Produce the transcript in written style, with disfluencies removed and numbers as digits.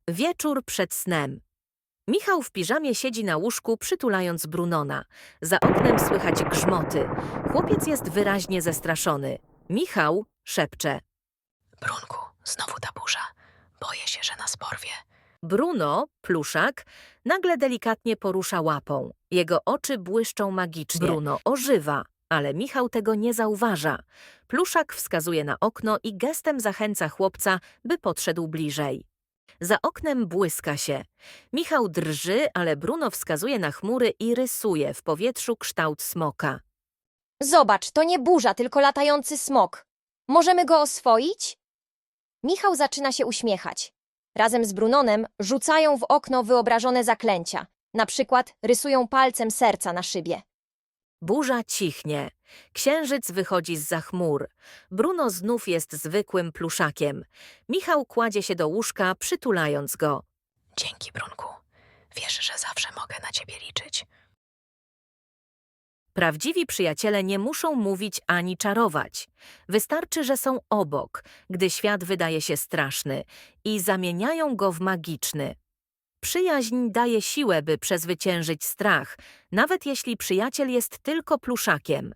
Wieczór przed snem. Michał w piżamie siedzi na łóżku, przytulając Brunona. Za oknem słychać grzmoty. Chłopiec jest wyraźnie zestraszony. Michał szepcze. Brunku, znowu ta burza. Boję się, że nas porwie. Bruno, pluszak, nagle delikatnie porusza łapą. Jego oczy błyszczą magicznie. Bruno ożywa, ale Michał tego nie zauważa. Pluszak wskazuje na okno i gestem zachęca chłopca, by podszedł bliżej. Za oknem błyska się. Michał drży, ale Bruno wskazuje na chmury i rysuje w powietrzu kształt smoka. Zobacz, to nie burza, tylko latający smok. Możemy go oswoić? Michał zaczyna się uśmiechać. Razem z Brunonem rzucają w okno wyobrażone zaklęcia. Na przykład rysują palcem serca na szybie. Burza cichnie. Księżyc wychodzi zza chmur. Bruno znów jest zwykłym pluszakiem. Michał kładzie się do łóżka, przytulając go. Dzięki, Brunku. Wiesz, że zawsze mogę na ciebie liczyć. Prawdziwi przyjaciele nie muszą mówić ani czarować. Wystarczy, że są obok, gdy świat wydaje się straszny i zamieniają go w magiczny. Przyjaźń daje siłę, by przezwyciężyć strach, nawet jeśli przyjaciel jest tylko pluszakiem.